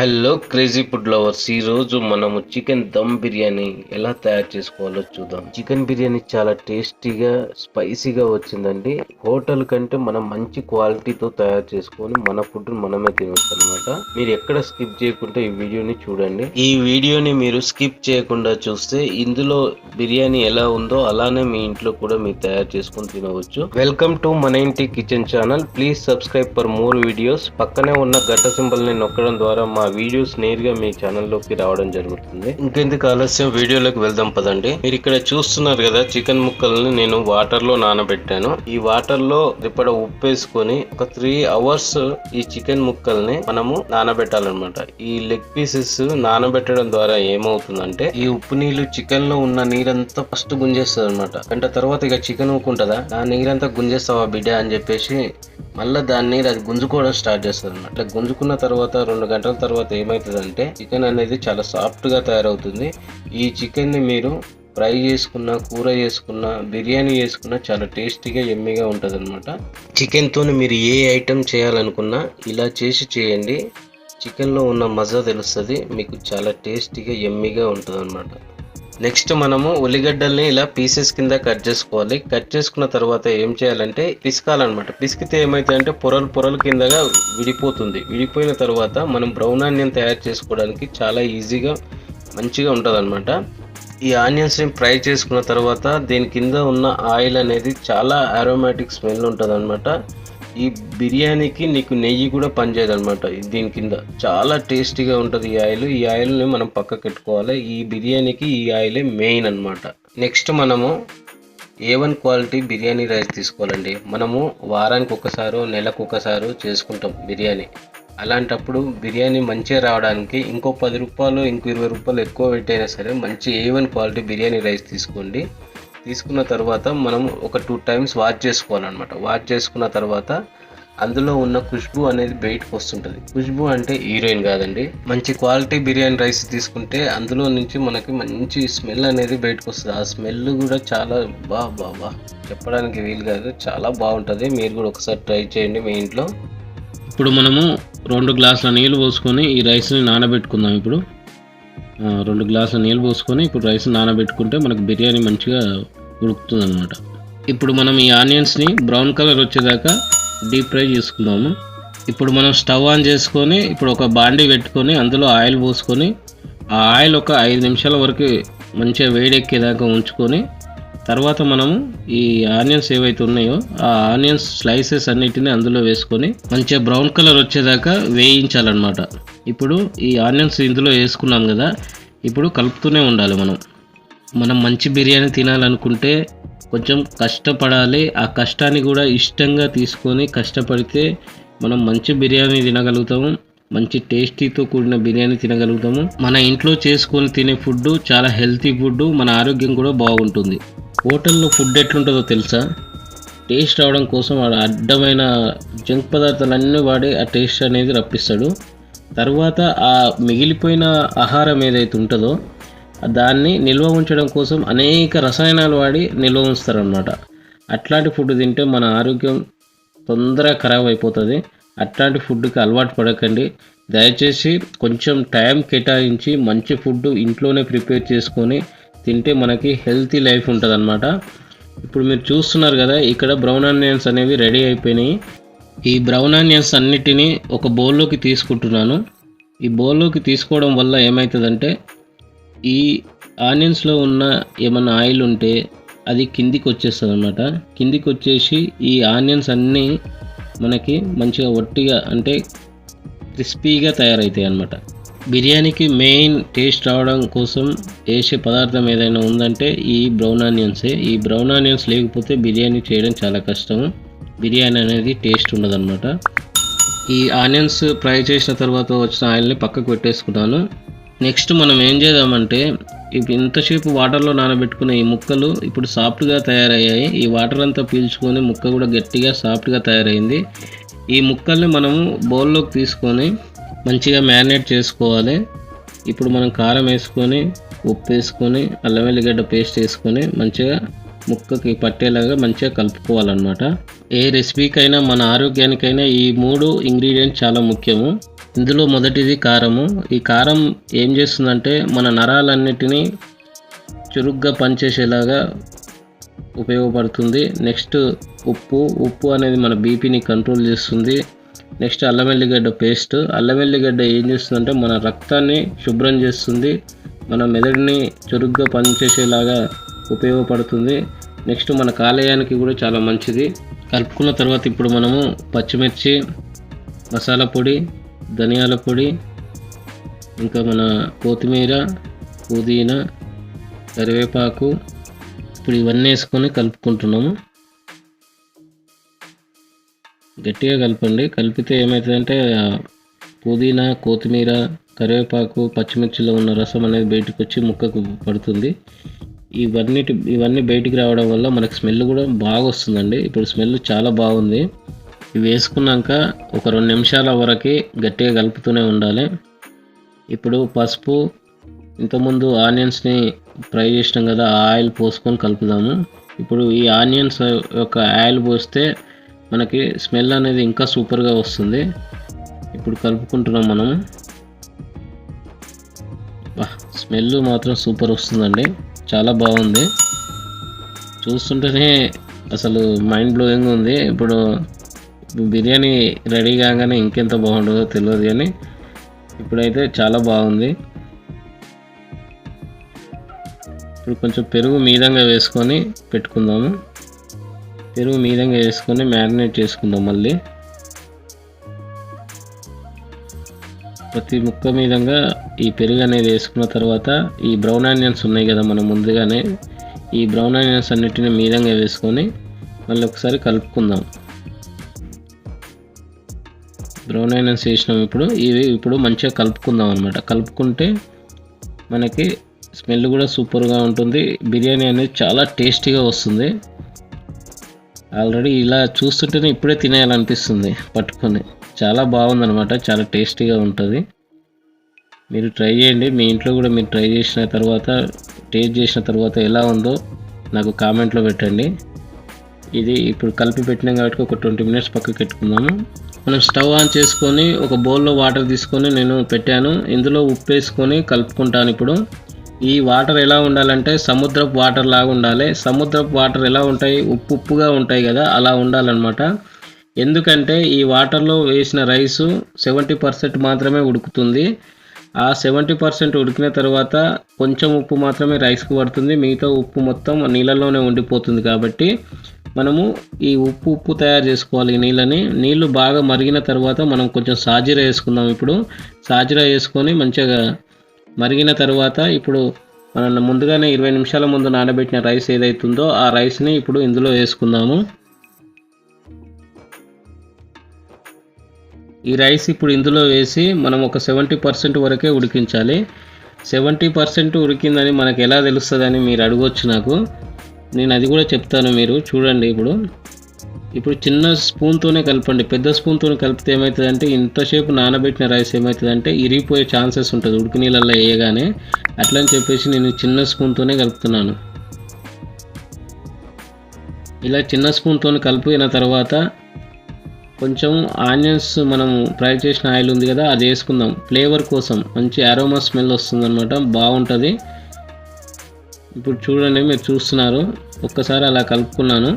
Hello crazy food lovers, ఈ రోజు మనము చికెన్ దమ్ బిర్యానీ ఎలా తయారు చేసుకోవాలో చూద్దాం. చికెన్ బిర్యానీ చాలా టేస్టీగా స్పైసీగా వచ్చిందండి. హోటల్ కంటే మనం మంచి క్వాలిటీతో తయారు చేసుకొని మన ఫుడ్ మనమే తినొచ్చు అనమాట. మీరు ఎక్కడ స్కిప్ చేయకుండా ఈ వీడియోని చూడండి. ఈ వీడియోని మీరు స్కిప్ చేయకుండా చూస్తే ఇందులో బిర్యానీ ఎలా ఉందో అలానే మీ ఇంట్లో కూడా మీరు తయారు చేసుకొని తినవచ్చు. వెల్కమ్ టు మన ఇంటి kitchen channel. Please subscribe for more videos. పక్కనే ఉన్న గంట సింబల్ ని నొక్కడం ద్వారా మా వీడియోస్ నేరుగా మీ ఛానల్లోకి రావడం జరుగుతుంది. ఇంకెందుకు ఆలస్యం, వీడియోలోకి వెళ్దాం పదండి. మీరు ఇక్కడ చూస్తున్నారు కదా, చికెన్ ముక్కల్ని నేను వాటర్ లో నానబెట్టాను. ఈ వాటర్ లో రిపడ ఉప్పు వేసుకొని ఒక 3 hours ఈ చికెన్ ముక్కల్ని మనము నానబెట్టాలన్నమాట. ఈ లెగ్ పీసెస్ నానబెట్టడం ద్వారా ఏమవుతుందంటే ఈ ఉప్పు నీళ్లు చికెన్ లో ఉన్న నీరంతా ఫస్ట్ గుంజేస్తుంది అనమాట. గంట తర్వాత ఇక చికెన్ ఊకుంటదా, ఆ నీరంతా గుంజేస్తావా బిడ్డ అని చెప్పేసి మళ్ళీ దాన్ని అది గుంజుకోవడం స్టార్ట్ చేస్తుంది అనమాట. అట్లా గుంజుకున్న తర్వాత 2 గంటల తర్వాత ఏమవుతుందంటే చికెన్ అనేది చాలా సాఫ్ట్ గా తయారవుతుంది. ఈ చికెన్ ని మీరు ఫ్రై చేసుకున్న, కూర చేసుకున్న, బిర్యానీ చేసుకున్న చాలా టేస్టీగా ఎమ్మీగా ఉంటుంది అనమాట. చికెన్తో మీరు ఏ ఐటెం చేయాలనుకున్నా ఇలా చేసి చేయండి. చికెన్లో ఉన్న మజా తెలుస్తుంది మీకు, చాలా టేస్టీగా ఎమ్మీగా ఉంటుంది అనమాట. నెక్స్ట్ మనము ఉల్లిగడ్డల్ని ఇలా పీసెస్ కింద కట్ చేసుకోవాలి. కట్ చేసుకున్న తర్వాత ఏం చేయాలంటే పిసకాలన్నమాట. పిసికితే ఏమైతుందంటే పొరలు కిందగా విడిపోతుంది. విడిపోయిన తర్వాత మనం బ్రౌన్ ఆనియన్ తయారు చేసుకోవడానికి చాలా ఈజీగా మంచిగా ఉంటుంది అనమాట. ఈ ఆనియన్స్ని ఫ్రై చేసుకున్న తర్వాత దీని కింద ఉన్న ఆయిల్ అనేది చాలా అరోమాటిక్ స్మెల్ ఉంటుంది అనమాట. ఈ బిర్యానీకి నీకు నెయ్యి కూడా పనిచేయదు అనమాట. దీని కింద చాలా టేస్టీగా ఉంటుంది ఈ ఆయిల్. ఈ ఆయిల్ని మనం పక్కకు పెట్టుకోవాలి. ఈ బిర్యానీకి ఈ ఆయిలే మెయిన్ అనమాట. నెక్స్ట్ మనము A1 క్వాలిటీ బిర్యానీ రైస్ తీసుకోవాలండి. మనము వారానికి ఒకసారో నెలకు ఒకసారో చేసుకుంటాం బిర్యానీ. అలాంటప్పుడు బిర్యానీ మంచిగా రావడానికి ఇంకో 10 రూపాయలు ఇంకో 20 రూపాయలు ఎక్కువ పెట్టైనా సరే మంచి A1 క్వాలిటీ బిర్యానీ రైస్ తీసుకోండి. తీసుకున్న తర్వాత మనం ఒక 2 times వాష్ చేసుకోవాలన్నమాట. వాష్ చేసుకున్న తర్వాత అందులో ఉన్న ఖుష్బు అనేది బయటకు వస్తుంటుంది. ఖుష్బు అంటే హీరోయిన్ కాదండి. మంచి క్వాలిటీ బిర్యానీ రైస్ తీసుకుంటే అందులో నుంచి మనకి మంచి స్మెల్ అనేది బయటకు వస్తుంది. ఆ స్మెల్ కూడా చాలా బాగా చెప్పడానికి వీలు కాదు, చాలా బాగుంటుంది. మీరు కూడా ఒకసారి ట్రై చేయండి మీ ఇంట్లో. ఇప్పుడు మనము 2 గ్లాసుల నీళ్ళు పోసుకొని ఈ రైస్ని నానబెట్టుకుందాం. ఇప్పుడు 2 గ్లాసుల నీళ్ళు పోసుకొని ఇప్పుడు రైస్ నానబెట్టుకుంటే మనకు బిర్యానీ మంచిగా ఉడుకుతుంది అనమాట. ఇప్పుడు మనం ఈ ఆనియన్స్ని బ్రౌన్ కలర్ వచ్చేదాకా డీప్ ఫ్రై చేసుకుందాము. ఇప్పుడు మనం స్టవ్ ఆన్ చేసుకొని ఇప్పుడు ఒక బాండీ పెట్టుకొని అందులో ఆయిల్ పోసుకొని ఆ ఆయిల్ ఒక 5 నిమిషాల వరకు మంచిగా వేడెక్కేదాకా ఉంచుకొని తర్వాత మనము ఈ ఆనియన్స్ ఏవైతే ఉన్నాయో ఆ ఆనియన్స్ స్లైసెస్ అన్నిటిని అందులో వేసుకొని మంచిగా బ్రౌన్ కలర్ వచ్చేదాకా వేయించాలన్నమాట. ఇప్పుడు ఈ ఆనియన్స్ ఇందులో వేసుకున్నాం కదా, ఇప్పుడు కలుపుతూనే ఉండాలి. మనం మంచి బిర్యానీ తినాలనుకుంటే కొంచెం కష్టపడాలి. ఆ కష్టాన్ని కూడా ఇష్టంగా తీసుకొని కష్టపడితే మనం మంచి బిర్యానీ తినగలుగుతాము. మంచి టేస్టీతో కూడిన బిర్యానీ తినగలుగుతాము. మన ఇంట్లో చేసుకొని తినే ఫుడ్ చాలా హెల్తీ ఫుడ్, మన ఆరోగ్యం కూడా బాగుంటుంది. హోటల్లో ఫుడ్ ఎట్లుంటుందో తెలుసా? టేస్ట్ రావడం కోసం వాడు అడ్డమైన జంక్ పదార్థాలన్నీ వాడి ఆ టేస్ట్ అనేది రప్పిస్తాడు. తర్వాత ఆ మిగిలిపోయిన ఆహారం ఏదైతే ఉంటుందో దాన్ని నిల్వ ఉంచడం కోసం అనేక రసాయనాలు వాడి నిల్వ ఉంచుతారనమాట. అట్లాంటి ఫుడ్ తింటే మన ఆరోగ్యం తొందరగా ఖరాబ్ అయిపోతుంది. అట్లాంటి ఫుడ్కి అలవాటు పడకండి. దయచేసి కొంచెం టైం కేటాయించి మంచి ఫుడ్ ఇంట్లోనే ప్రిపేర్ చేసుకొని తింటే మనకి హెల్తీ లైఫ్ ఉంటుంది అనమాట. ఇప్పుడు మీరు చూస్తున్నారు కదా, ఇక్కడ బ్రౌన్ ఆనియన్స్ అనేవి రెడీ అయిపోయినాయి. ఈ బ్రౌన్ ఆనియన్స్ అన్నిటినీ ఒక బౌల్లోకి తీసుకుంటున్నాను. ఈ బౌల్లోకి తీసుకోవడం వల్ల ఏమవుతుందంటే ఈ ఆనియన్స్లో ఉన్న ఏమన్నా ఆయిల్ ఉంటే అది కిందికి వచ్చేస్తుంది అనమాట. కిందికి వచ్చేసి ఈ ఆనియన్స్ అన్నీ మనకి మంచిగా ఒట్టిగా అంటే క్రిస్పీగా తయారవుతాయి అన్నమాట. బిర్యానీకి మెయిన్ టేస్ట్ రావడం కోసం వేసే పదార్థం ఏదైనా ఉందంటే ఈ బ్రౌన్ ఆనియన్సే. ఈ బ్రౌన్ ఆనియన్స్ లేకపోతే బిర్యానీ చేయడం చాలా కష్టము. బిర్యానీ అనేది టేస్ట్ ఉండదన్నమాట. ఈ ఆనియన్స్ ఫ్రై చేసిన తర్వాత వచ్చిన ఆయిల్ని పక్కకు పెట్టేసుకున్నాను. నెక్స్ట్ మనం ఏం చేద్దామంటే ఇప్పుడు ఇంతసేపు వాటర్లో నానబెట్టుకున్న ఈ ముక్కలు ఇప్పుడు సాఫ్ట్గా తయారయ్యాయి. ఈ వాటర్ అంతా పీల్చుకొని ముక్క కూడా గట్టిగా సాఫ్ట్గా తయారైంది. ఈ ముక్కల్ని మనము బౌల్లోకి తీసుకొని మంచిగా మ్యారినేట్ చేసుకోవాలి. ఇప్పుడు మనం కారం వేసుకొని, ఉప్పు వేసుకొని, అల్లం వెల్లిగడ్డ పేస్ట్ వేసుకొని మంచిగా ముక్కకి పట్టేలాగా మంచిగా కలుపుకోవాలన్నమాట. ఏ రెసిపీకైనా మన ఆరోగ్యానికైనా ఈ 3 ఇంగ్రీడియంట్స్ చాలా ముఖ్యము. ఇందులో మొదటిది కారము. ఈ కారం ఏం చేస్తుందంటే మన నరాలన్నిటినీ చురుగ్గా పనిచేసేలాగా ఉపయోగపడుతుంది. నెక్స్ట్ ఉప్పు అనేది మన బీపీని కంట్రోల్ చేస్తుంది. నెక్స్ట్ అల్లం వెల్లిగడ్డ పేస్ట్. అల్లం వెల్లిగడ్డ ఏం చేస్తుందంటే మన రక్తాన్ని శుభ్రం చేస్తుంది, మన మెదడుని చురుగ్గా పనిచేసేలాగా ఉపయోగపడుతుంది. నెక్స్ట్ మన కాలేయానికి కూడా చాలా మంచిది. కలుపుకున్న తర్వాత ఇప్పుడు మనము పచ్చిమిర్చి, మసాలా పొడి, ధనియాల పొడి, ఇంకా మన కొత్తిమీర, పుదీనా, కరివేపాకు ఇప్పుడు ఇవన్నీ వేసుకొని కలుపుకుంటున్నాము. గట్టిగా కలపండి. కలిపితే ఏమవుతుందంటే పుదీనా, కొత్తిమీర, కరివేపాకు, పచ్చిమిర్చిలో ఉన్న రసం అనేది బయటకు వచ్చి ముక్కకు పడుతుంది. ఇవన్నీ బయటికి రావడం వల్ల మనకు స్మెల్ కూడా బాగా వస్తుందండి. ఇప్పుడు స్మెల్ చాలా బాగుంది. ఇవి వేసుకున్నాక ఒక 2 నిమిషాల వరకు గట్టిగా కలుపుతూనే ఉండాలి. ఇప్పుడు పసుపు, ఇంతకుముందు ఆనియన్స్ని ఫ్రై చేసినాం కదా, ఆ ఆయిల్ పోసుకొని కలుపుదాము. ఇప్పుడు ఈ ఆనియన్స్ యొక్క ఆయిల్ పోస్తే మనకి స్మెల్ అనేది ఇంకా సూపర్గా వస్తుంది. ఇప్పుడు కలుపుకుంటున్నాం మనము. స్మెల్ మాత్రం సూపర్ వస్తుందండి, చాలా బాగుంది. చూస్తుంటేనే అసలు మైండ్ బ్లోయింగ్ ఉంది. ఇప్పుడు బిర్యానీ రెడీ కాగానే ఇంకెంత బాగుంటుందో తెలియదు, కానీ ఇప్పుడైతే చాలా బాగుంది. ఇప్పుడు కొంచెం పెరుగు మీదంగా వేసుకొని పెట్టుకుందాము. పెరుగు మీదంగా వేసుకొని మ్యారినేట్ చేసుకుందాం. మళ్ళీ ప్రతి ముక్క మీదంగా ఈ పెరుగు అనేది వేసుకున్న తర్వాత ఈ బ్రౌన్ ఆనియన్స్ ఉన్నాయి కదా మనం ముందుగానే, ఈ బ్రౌన్ ఆనియన్స్ అన్నిటిని మీదంగా వేసుకొని మళ్ళీ ఒకసారి కలుపుకుందాం. బ్రౌన్ ఆనియన్స్ వేసినాం. ఇప్పుడు మంచిగా కలుపుకుందాం అనమాట. కలుపుకుంటే మనకి స్మెల్ కూడా సూపర్గా ఉంటుంది. బిర్యానీ అనేది చాలా టేస్టీగా వస్తుంది. ఆల్రెడీ ఇలా చూస్తుంటేనే ఇప్పుడే తినేయాలనిపిస్తుంది పట్టుకొని. చాలా బాగుందనమాట, చాలా టేస్టీగా ఉంటుంది. మీరు ట్రై చేయండి. మీ ఇంట్లో కూడా మీరు ట్రై చేసిన తర్వాత, టేస్ట్ చేసిన తర్వాత ఎలా ఉందో నాకు కామెంట్లో పెట్టండి. ఇది ఇప్పుడు కలిపి పెట్టినాం కాబట్టి ఒక 20 మినిట్స్ పక్కకు పెట్టుకుందాము. మనం స్టవ్ ఆన్ చేసుకొని ఒక బౌల్లో వాటర్ తీసుకొని నేను పెట్టాను. ఇందులో ఉప్పు వేసుకొని కలుపుకుంటాను. ఇప్పుడు ఈ వాటర్ ఎలా ఉండాలంటే సముద్రపు వాటర్ లాగా ఉండాలి. సముద్రపు వాటర్ ఎలా ఉంటాయి, ఉప్పుగా ఉంటాయి కదా, అలా ఉండాలన్నమాట. ఎందుకంటే ఈ వాటర్లో వేసిన రైసు 70% మాత్రమే ఉడుకుతుంది. ఆ 70% ఉడికిన తర్వాత కొంచెం ఉప్పు మాత్రమే రైస్కి పడుతుంది, మిగతా ఉప్పు మొత్తం నీళ్ళలోనే ఉండిపోతుంది. కాబట్టి మనము ఈ ఉప్పు తయారు చేసుకోవాలి. ఈ నీళ్ళు బాగా మరిగిన తర్వాత మనం కొంచెం సాజీరా వేసుకుందాం. ఇప్పుడు సాజీరా వేసుకొని మంచిగా మరిగిన తర్వాత ఇప్పుడు మనం ముందుగానే 20 నిమిషాల ముందు నానబెట్టిన రైస్ ఏదైతుందో ఆ రైస్ని ఇప్పుడు ఇందులో వేసుకుందాము. ఈ రైస్ ఇప్పుడు ఇందులో వేసి మనం ఒక 70% వరకే ఉడికించాలి. 70% ఉడికిందని మనకు ఎలా తెలుస్తుందని మీరు అడగవచ్చు నాకు. నేను అది కూడా చెప్తాను, మీరు చూడండి. ఇప్పుడు చిన్న స్పూన్తోనే కలపండి. పెద్ద స్పూన్తో కలిపితే ఏమవుతుందంటే ఇంతసేపు నానబెట్టిన రైస్ ఏమవుతుందంటే ఇరిగిపోయే ఛాన్సెస్ ఉంటుంది ఉడికి నీళ్ళల్లో వేయగానే. అట్లని చెప్పేసి నేను చిన్న స్పూన్తోనే కలుపుతున్నాను. ఇలా చిన్న స్పూన్తో కలిపిన తర్వాత కొంచెం ఆనియన్స్ మనం ఫ్రై చేసిన ఆయిల్ ఉంది కదా, అది వేసుకుందాం. ఫ్లేవర్ కోసం మంచి అరోమా స్మెల్ వస్తుందన్నమాట, బాగుంటుంది. ఇప్పుడు చూడండి, మీరు చూస్తున్నారు. ఒక్కసారి అలా కలుపుకున్నాను.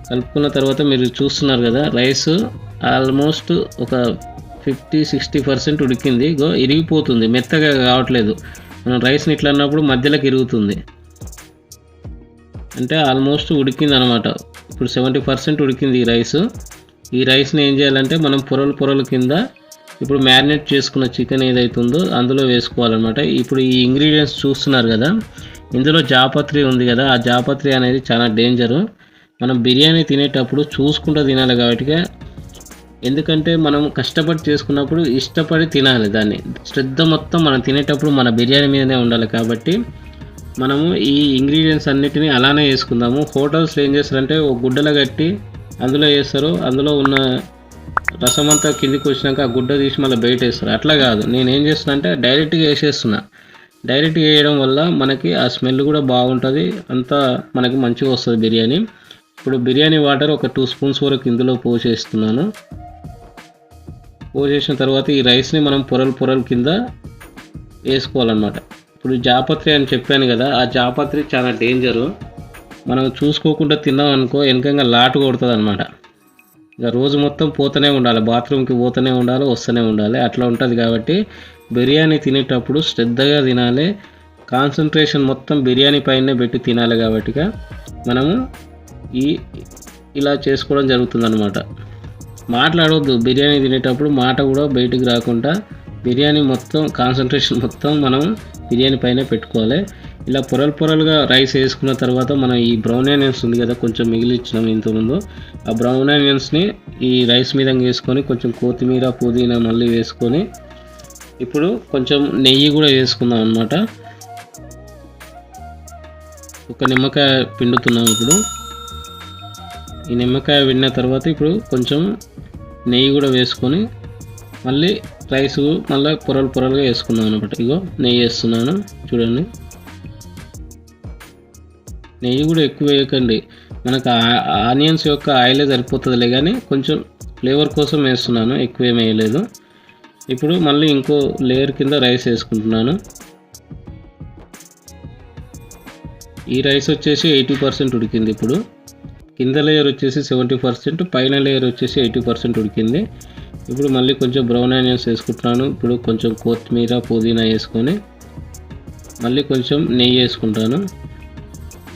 కలుపుకున్న తర్వాత మీరు చూస్తున్నారు కదా, రైస్ ఆల్మోస్ట్ ఒక 50-60% ఉడికింది. ఇరిగిపోతుంది, మెత్తగా కావట్లేదు. మనం రైస్ని ఇట్లా అన్నప్పుడు మధ్యలోకి ఇరుగుతుంది, అంటే ఆల్మోస్ట్ ఉడికింది అనమాట. ఇప్పుడు 70% ఉడికింది ఈ రైస్. ఈ రైస్ని ఏం చేయాలంటే మనం పొరలు కింద ఇప్పుడు మ్యారినేట్ చేసుకున్న చికెన్ ఏదైతుందో అందులో వేసుకోవాలన్నమాట. ఇప్పుడు ఈ ఇంగ్రీడియంట్స్ చూస్తున్నారు కదా, ఇందులో జాపత్రి ఉంది కదా, ఆ జాపత్రి అనేది చాలా డేంజరు. మనం బిర్యానీ తినేటప్పుడు చూసుకుంటూ తినాలి. కాబట్టి ఎందుకంటే మనం కష్టపడి చేసుకున్నప్పుడు ఇష్టపడి తినాలి. దాన్ని శ్రద్ధ మొత్తం మనం తినేటప్పుడు మన బిర్యానీ మీదనే ఉండాలి. కాబట్టి మనము ఈ ఇంగ్రీడియంట్స్ అన్నిటినీ అలానే వేసుకుందాము. హోటల్స్లో ఏం చేస్తారంటే ఒక గుడ్డలో కట్టి అందులో వేస్తారు, అందులో ఉన్న రసం అంతా కిందికి వచ్చినాక ఆ గుడ్డ తీసి మళ్ళీ బయట వేస్తారు. అట్లా కాదు, నేను ఏం చేస్తున్నా అంటే డైరెక్ట్గా వేసేస్తున్నా. డైరెక్ట్గా వేయడం వల్ల మనకి ఆ స్మెల్ కూడా బాగుంటుంది, అంతా మనకి మంచిగా వస్తుంది బిర్యానీ. ఇప్పుడు బిర్యానీ వాటర్ ఒక 2 స్పూన్స్ వరకు ఇందులో పోసేస్తున్నాను. పోసేసిన తర్వాత ఈ రైస్ని మనం పొరలు కింద వేసుకోవాలన్నమాట. ఇప్పుడు జాపత్రి అని చెప్పాను కదా, ఆ జాపత్రి చాలా డేంజరు. మనం చూసుకోకుండా తిన్నాం అనుకో వెనకంగా లాటు కొడుతుంది అనమాట. ఇక రోజు మొత్తం పోతూనే ఉండాలి, బాత్రూమ్కి పోతూనే ఉండాలి, వస్తూనే ఉండాలి, అట్లా ఉంటుంది. కాబట్టి బిర్యానీ తినేటప్పుడు శ్రద్ధగా తినాలి, కాన్సన్ట్రేషన్ మొత్తం బిర్యానీ పైనే పెట్టి తినాలి. కాబట్టి మనము ఇలా చేసుకోవడం జరుగుతుంది అనమాట. మాట్లాడవద్దు బిర్యానీ తినేటప్పుడు, మాట కూడా బయటికి రాకుండా బిర్యానీ మొత్తం కాన్సన్ట్రేషన్ మొత్తం మనం బిర్యానీ పైనే పెట్టుకోవాలి. ఇలా పొరలుగా రైస్ వేసుకున్న తర్వాత మనం ఈ బ్రౌన్ ఆనియన్స్ ఉంది కదా, కొంచెం మిగిలిచ్చినాం ఇంతకుముందు, ఆ బ్రౌన్ ఆనియన్స్ని ఈ రైస్ మీద వేసుకొని కొంచెం కొత్తిమీర పుదీనా మళ్ళీ వేసుకొని ఇప్పుడు కొంచెం నెయ్యి కూడా వేసుకుందాం అన్నమాట. ఒక నిమ్మకాయ పిండుతున్నాం. ఇప్పుడు ఈ నిమ్మకాయ పిండిన తర్వాత ఇప్పుడు కొంచెం నెయ్యి కూడా వేసుకొని మళ్ళీ రైస్ మళ్ళీ పొరలుగా వేసుకుందాం అనమాట. ఇగో నెయ్యి వేస్తున్నాను చూడండి. నెయ్యి కూడా ఎక్కువ వేయకండి, మనకు ఆనియన్స్ యొక్క ఆయిలే సరిపోతుందిలే, కానీ కొంచెం ఫ్లేవర్ కోసం వేస్తున్నాను, ఎక్కువ ఏమి వేయలేదు. ఇప్పుడు మళ్ళీ ఇంకో లేయర్ కింద రైస్ వేసుకుంటున్నాను. ఈ రైస్ వచ్చేసి 80% ఉడికింది. ఇప్పుడు కింద లేయర్ వచ్చేసి 70%, పైన లేయర్ వచ్చేసి 80% ఉడికింది. ఇప్పుడు మళ్ళీ కొంచెం బ్రౌన్ ఆనియన్స్ వేసుకుంటున్నాను. ఇప్పుడు కొంచెం కొత్తిమీర పుదీనా వేసుకొని మళ్ళీ కొంచెం నెయ్యి వేసుకుంటాను.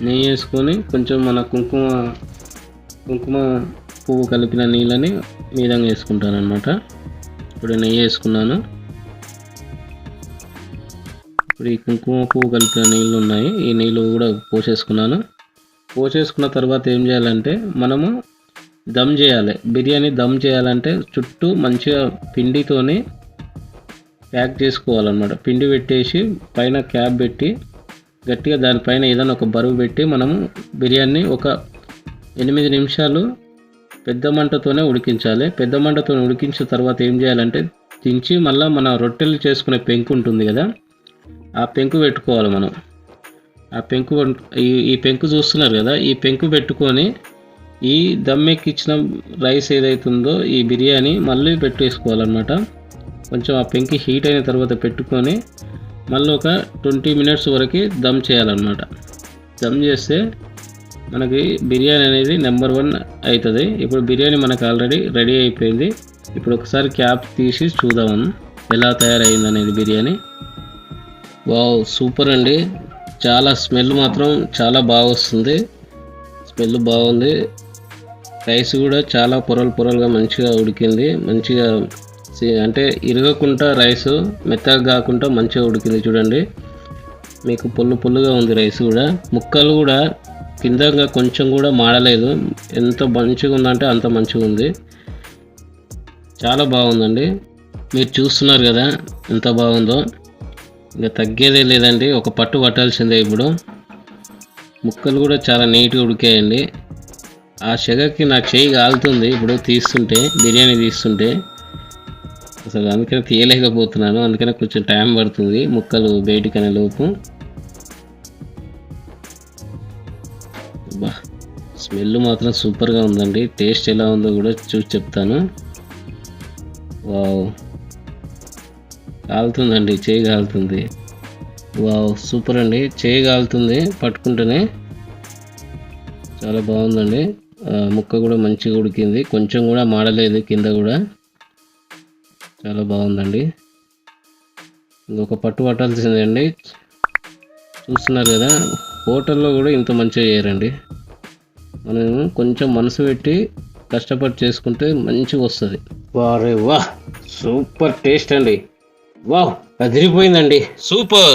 నెయ్యి వేసుకొని కొంచెం మన కుంకుమ పువ్వు కలిపిన నీళ్ళని మీదంగా వేసుకుంటాను అనమాట. ఇప్పుడు నెయ్యి వేసుకున్నాను. ఇప్పుడు ఈ కుంకుమ పువ్వు కలిపిన నీళ్ళు ఉన్నాయి, ఈ నీళ్ళు కూడా పోసేసుకున్నాను. పోసేసుకున్న తర్వాత ఏం చేయాలంటే మనము దమ్ చేయాలి. బిర్యానీ దమ్ చేయాలంటే చుట్టూ మంచిగా పిండితోని ప్యాక్ చేసుకోవాలన్నమాట. పిండి పెట్టేసి పైన క్యాప్ పెట్టి గట్టిగా దానిపైన ఏదైనా ఒక బరువు పెట్టి మనము బిర్యానీ ఒక 8 నిమిషాలు పెద్ద మంటతోనే ఉడికించాలి. పెద్ద మంటతో ఉడికించిన తర్వాత ఏం చేయాలంటే దించి మళ్ళీ మన రొట్టెలు చేసుకునే పెంకు ఉంటుంది కదా, ఆ పెంకు పెట్టుకోవాలి మనం. ఆ పెంకు ఈ పెంకు చూస్తున్నారు కదా, ఈ పెంకు పెట్టుకొని ఈ దమ్మెక్కిచ్చిన రైస్ ఏదైతుందో ఈ బిర్యానీ మళ్ళీ పెట్టేసుకోవాలన్నమాట. కొంచెం ఆ పెంకి హీట్ అయిన తర్వాత పెట్టుకొని మళ్ళీ ఒక 20 మినిట్స్ వరకు దమ్ చేయాలన్నమాట. దమ్ చేస్తే మనకి బిర్యానీ అనేది నెంబర్ 1 అవుతుంది. ఇప్పుడు బిర్యానీ మనకు ఆల్రెడీ రెడీ అయిపోయింది. ఇప్పుడు ఒకసారి క్యాప్ తీసి చూద్దాం ఎలా తయారైంది అనేది బిర్యానీ. వావ్, సూపర్ అండి. చాలా స్మెల్ మాత్రం చాలా బాగా వస్తుంది, స్మెల్ బాగుంది. రైస్ కూడా చాలా పొరలుగా మంచిగా ఉడికింది. మంచిగా అంటే ఇరగకుండా రైస్ మెత్తగా కాకుండా మంచిగా ఉడికింది చూడండి. మీకు పుల్లుగా ఉంది రైస్ కూడా. ముక్కలు కూడా కిందగా కొంచెం కూడా మాడలేదు. ఎంత మంచిగా ఉందంటే అంత మంచిగా ఉంది. చాలా బాగుందండి. మీరు చూస్తున్నారు కదా ఎంత బాగుందో. ఇంకా తగ్గేదే లేదండి, ఒక పట్టు పట్టాల్సిందే. ఇప్పుడు ముక్కలు కూడా చాలా నీట్గా ఉడికాయండి. ఆ షెగకి నా చేయి కాలుతుంది ఇప్పుడు తీస్తుంటే, బిర్యానీ తీస్తుంటే. అసలు అందుకనే తీయలేకపోతున్నాను, అందుకనే కొంచెం టైం పడుతుంది ముక్కలు బయటికనే లోపు. బా, స్మెల్ మాత్రం సూపర్గా ఉందండి. టేస్ట్ ఎలా ఉందో కూడా చూసి చెప్తాను. వావ్, కాలుతుందండి, చేయి కాలుతుంది. వావ్, సూపర్ అండి. చేయి కాలుతుంది పట్టుకుంటేనే. చాలా బాగుందండి. ముక్క కూడా మంచిగా ఉడికింది, కొంచెం కూడా మాడలేదు కింద కూడా. చాలా బాగుందండి. ఇంకొక పట్టు పట్టాల్సిందండి. చూస్తున్నారు కదా, హోటల్లో కూడా ఇంత మంచిగా చేయరండి. మనం కొంచెం మనసు పెట్టి కష్టపడి చేసుకుంటే మంచిగా వస్తుంది. వారే వా, సూపర్ టేస్ట్ అండి. వావ్, అదిరిపోయిందండి, సూపర్.